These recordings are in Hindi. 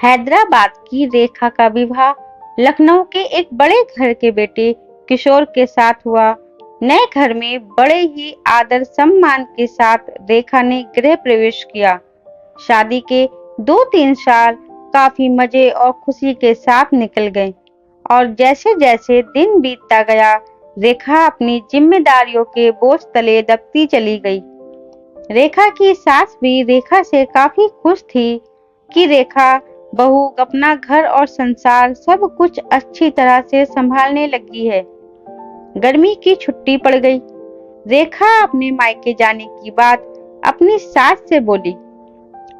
हैदराबाद की रेखा का विवाह लखनऊ के एक बड़े घर के बेटे किशोर के साथ हुआ। नए घर में बड़े ही आदर सम्मान के साथ रेखा ने गृह प्रवेश किया। शादी के 2-3 साल काफी मजे और खुशी के साथ निकल गए और जैसे जैसे दिन बीतता गया, रेखा अपनी जिम्मेदारियों के बोझ तले दबती चली गई। रेखा की सास भी रेखा से काफी खुश थी कि रेखा बहू अपना घर और संसार सब कुछ अच्छी तरह से संभालने लगी है। गर्मी की छुट्टी पड़ गई। रेखा अपने मायके जाने की बात अपनी सास से बोली।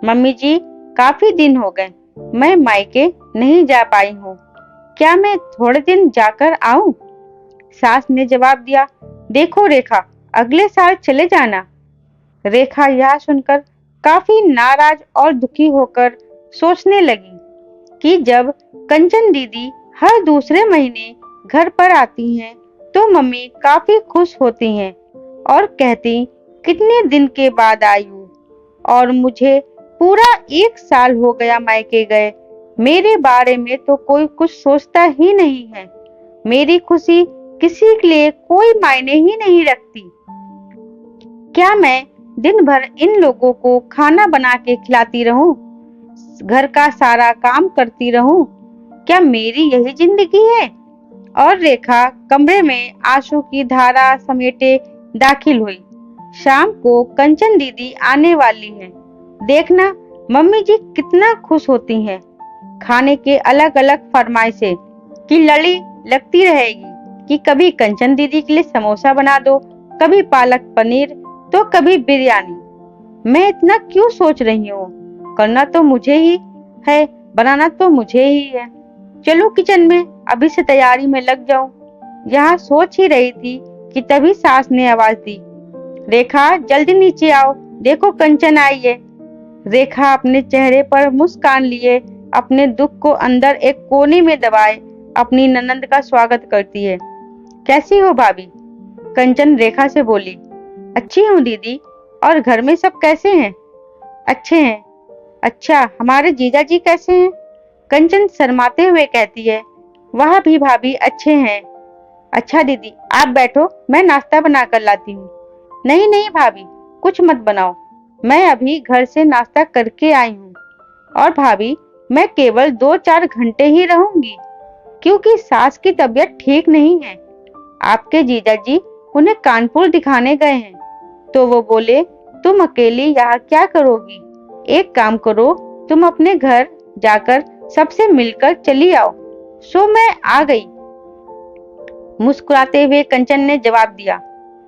मम्मी जी, काफी दिन हो गए, मैं मायके नहीं जा पाई हूँ, क्या मैं थोड़े दिन जाकर आऊं? सास ने जवाब दिया, देखो रेखा, अगले साल चले जाना। रेखा यह सुनकर काफी नाराज और दुखी होकर सोचने लगी कि जब कंचन दीदी हर दूसरे महीने घर पर आती हैं तो मम्मी काफी खुश होती हैं और कहती कितने दिन के बाद आई हूँ, और मुझे पूरा 1 साल हो गया मायके गए, मेरे बारे में तो कोई कुछ सोचता ही नहीं है। मेरी खुशी किसी के लिए कोई मायने ही नहीं रखती। क्या मैं दिन भर इन लोगों को खाना बना के खिलाती रहूं, घर का सारा काम करती रहूं? क्या मेरी यही जिंदगी है? और रेखा कमरे में आंसू की धारा समेटे दाखिल हुई। शाम को कंचन दीदी आने वाली है, देखना मम्मी जी कितना खुश होती हैं। खाने के अलग अलग फरमाइशें की लड़ी लगती रहेगी कि कभी कंचन दीदी के लिए समोसा बना दो, कभी पालक पनीर, तो कभी बिरयानी। मैं इतना क्यों सोच रही हूँ? करना तो मुझे ही है, बनाना तो मुझे ही है। चलो किचन में, अभी से तैयारी में लग जाऊं। यहाँ सोच ही रही थी कि तभी सास ने आवाज दी, रेखा जल्दी नीचे आओ, देखो कंचन आई है। रेखा अपने चेहरे पर मुस्कान लिए अपने दुख को अंदर एक कोने में दबाए अपनी ननंद का स्वागत करती है। कैसी हो भाभी? कंचन रेखा से बोली। अच्छी हूँ दीदी, और घर में सब कैसे हैं? अच्छे हैं। अच्छा, हमारे जीजा जी कैसे हैं? कंचन शर्माते हुए कहती है, वह भी भाभी अच्छे हैं। अच्छा दीदी, आप बैठो, मैं नाश्ता बना कर लाती हूँ। नहीं नहीं भाभी, कुछ मत बनाओ, मैं अभी घर से नाश्ता करके आई हूँ। और भाभी, मैं केवल 2-4 घंटे ही रहूंगी, क्योंकि सास की तबीयत ठीक नहीं है। आपके जीजा जी उन्हें कानपुर दिखाने गए हैं, तो वो बोले तुम अकेली यहाँ क्या करोगी? एक काम करो, तुम अपने घर जाकर सबसे मिलकर चली आओ। सो मैं आ गई। मुस्कुराते हुए कंचन ने जवाब दिया,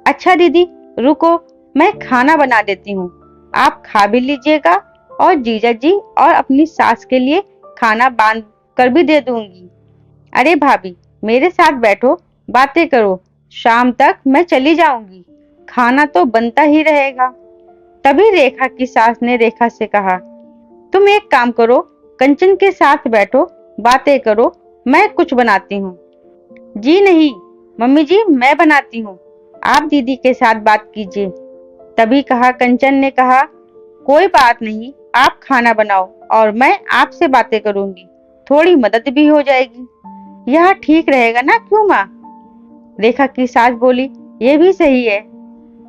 अच्छा दीदी रुको, मैं खाना बना देती हूँ, आप खा भी लीजिएगा और जीजा जी और अपनी सास के लिए खाना बांध कर भी दे दूंगी। अरे भाभी, मेरे साथ बैठो, बातें करो, शाम तक मैं चली जाऊंगी, खाना तो बनता ही रहेगा। तभी रेखा की सास ने रेखा से कहा, तुम एक काम करो, कंचन के साथ बैठो, बातें करो, मैं कुछ बनाती हूँ। जी नहीं मम्मी जी, मैं बनाती हूँ, आप दीदी के साथ बात कीजिए। तभी कहा कंचन ने कहा, कोई बात नहीं, आप खाना बनाओ और मैं आपसे बातें करूंगी, थोड़ी मदद भी हो जाएगी। यह ठीक रहेगा ना, क्यों माँ? रेखा की सास बोली, ये भी सही है।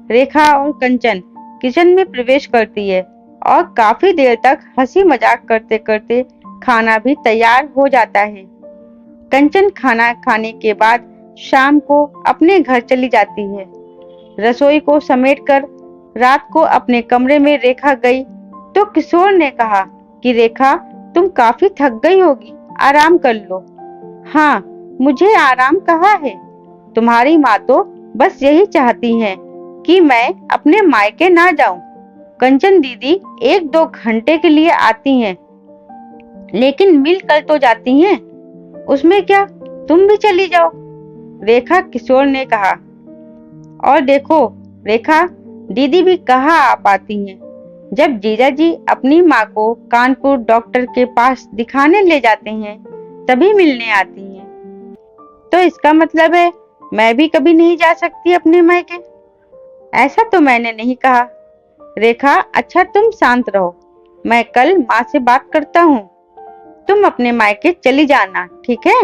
रेखा और कंचन किचन में प्रवेश करती है और काफी देर तक हंसी मजाक करते करते खाना भी तैयार हो जाता है। कंचन खाना खाने के बाद शाम को अपने घर चली जाती है। रसोई को समेटकर रात को अपने कमरे में रेखा गई तो किशोर ने कहा कि रेखा, तुम काफी थक गई होगी, आराम कर लो। हाँ, मुझे आराम कहाँ है, तुम्हारी माँ तो बस यही चाहती है कि मैं अपने मायके ना जाऊं। कंचन दीदी 1-2 घंटे के लिए आती हैं, लेकिन मिल कर तो जाती हैं, उसमें क्या, तुम भी चली जाओ। रेखा किशोर ने कहा, और देखो रेखा, दीदी भी कहाँ आ पाती हैं, जब जीजा जी अपनी माँ को कानपुर डॉक्टर के पास दिखाने ले जाते हैं तभी मिलने आती हैं। तो इसका मतलब है मैं भी कभी नहीं जा सकती अपने मायके? ऐसा तो मैंने नहीं कहा। रेखा, अच्छा तुम शांत रहो, मैं कल माँ से बात करता हूँ। तुम अपने मायके चली जाना, ठीक है?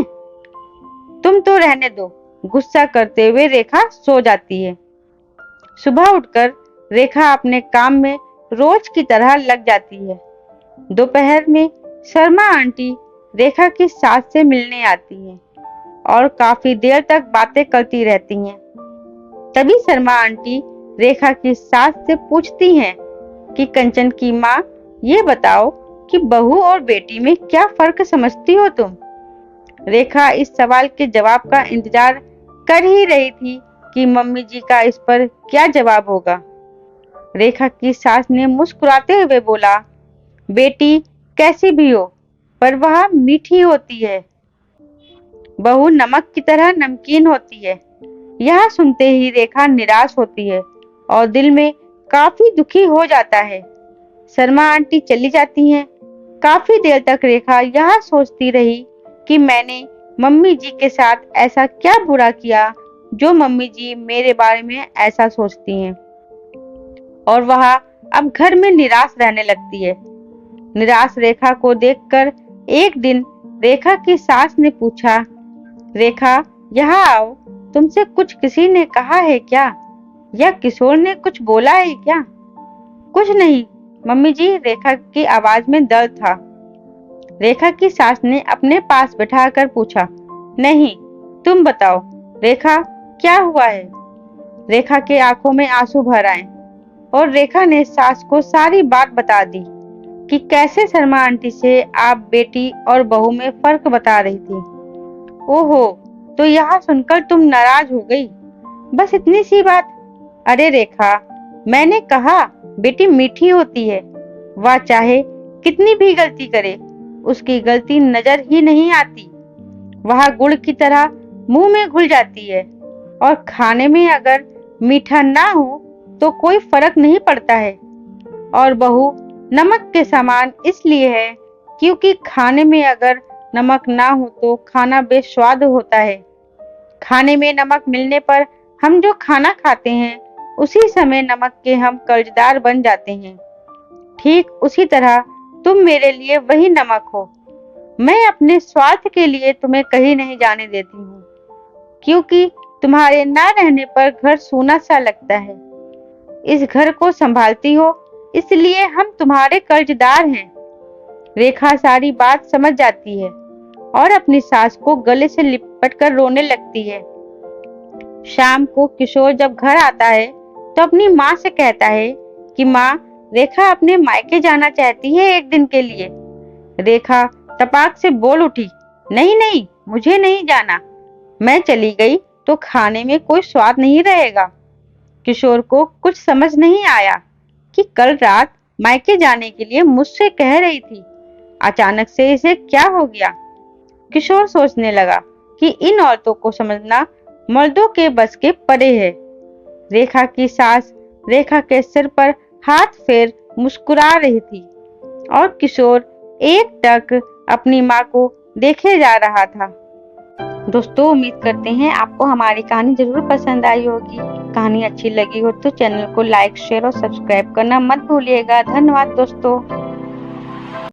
तुम तो रहने दो। गुस्सा करते हुए रेखा सो जाती है। सुबह उठकर रेखा अपने काम में रोज की तरह लग जाती है। दोपहर में शर्मा आंटी रेखा की सास से मिलने आती हैं और काफी देर तक बातें करती रहती हैं। तभी शर्मा आंटी रेखा की सास से पूछती हैं कि कंचन की माँ, ये बताओ कि बहू और बेटी में क्या फर्क समझती हो तुम? रेखा इस सवाल के जवाब का इंतजार कर ही रही थी कि मम्मी जी का इस पर क्या जवाब होगा। रेखा की सास ने मुस्कुराते हुए बोला, बेटी कैसी भी हो पर वह मीठी होती है, बहू नमक की तरह नमकीन होती है। यह सुनते ही रेखा निराश होती है और दिल में काफी दुखी हो जाता है। शर्मा आंटी चली जाती हैं। काफी देर तक रेखा यह सोचती रही कि मैंने मम्मी जी के साथ ऐसा क्या बुरा किया जो मम्मी जी मेरे बारे में ऐसा सोचती हैं। और वह अब घर में निराश रहने लगती है। निराश रेखा को देखकर एक दिन रेखा की सास ने पूछा, रेखा यहाँ आओ, तुमसे कुछ किसी ने कहा है क्या, या किशोर ने कुछ बोला है क्या? कुछ नहीं मम्मी जी, रेखा की आवाज में दर्द था। रेखा की सास ने अपने पास बैठाकर पूछा, नहीं तुम बताओ रेखा क्या हुआ है? रेखा के आंखों में आंसू भर आए और रेखा ने सास को सारी बात बता दी कि कैसे शर्मा आंटी से आप बेटी और बहू में फर्क बता रही थी। ओहो, तो यह सुनकर तुम नाराज हो गई? बस इतनी सी बात? अरे रेखा, मैंने कहा बेटी मीठी होती है, वह चाहे कितनी भी गलती करे उसकी गलती नजर ही नहीं आती। वह गुड़ की तरह मुंह में घुल जाती है और खाने में अगर मीठा ना हो तो कोई फर्क नहीं पड़ता है। और बहू नमक के समान इसलिए है क्योंकि खाने में अगर नमक ना हो तो खाना बेस्वाद होता है। खाने में नमक मिलने पर हम जो खाना खाते हैं उसी समय नमक के हम कर्जदार बन जाते हैं। ठीक उसी तरह तुम मेरे लिए वही नमक हो। मैं अपने स्वार्थ के लिए तुम्हें कहीं नहीं जाने देती हूँ, क्योंकि तुम्हारे ना रहने पर घर सूना सा लगता है। इस घर को संभालती हो इसलिए हम तुम्हारे कर्जदार हैं। रेखा सारी बात समझ जाती है और अपनी सास को गले से लिपट कर रोने लगती है। शाम को किशोर जब घर आता है तो अपनी माँ से कहता है कि माँ, रेखा अपने मायके जाना चाहती है एक दिन के लिए। रेखा तपाक से बोल उठी, नहीं नहीं, मुझे नहीं जाना। मैं चली गई तो खाने में कोई स्वाद नहीं रहेगा। किशोर को कुछ समझ नहीं आया कि कल रात मायके जाने के लिए मुझसे कह रही थी, अचानक से इसे क्या हो गया। किशोर सोचने लगा कि इन औरतों को समझना मर्दों के बस के परे है। रेखा की सास रेखा के सिर पर हाथ फेर मुस्कुरा रही थी और किशोर एकटक अपनी माँ को देखे जा रहा था। दोस्तों, उम्मीद करते हैं आपको हमारी कहानी जरूर पसंद आई होगी। कहानी अच्छी लगी हो तो चैनल को लाइक, शेयर और सब्सक्राइब करना मत भूलिएगा। धन्यवाद दोस्तों।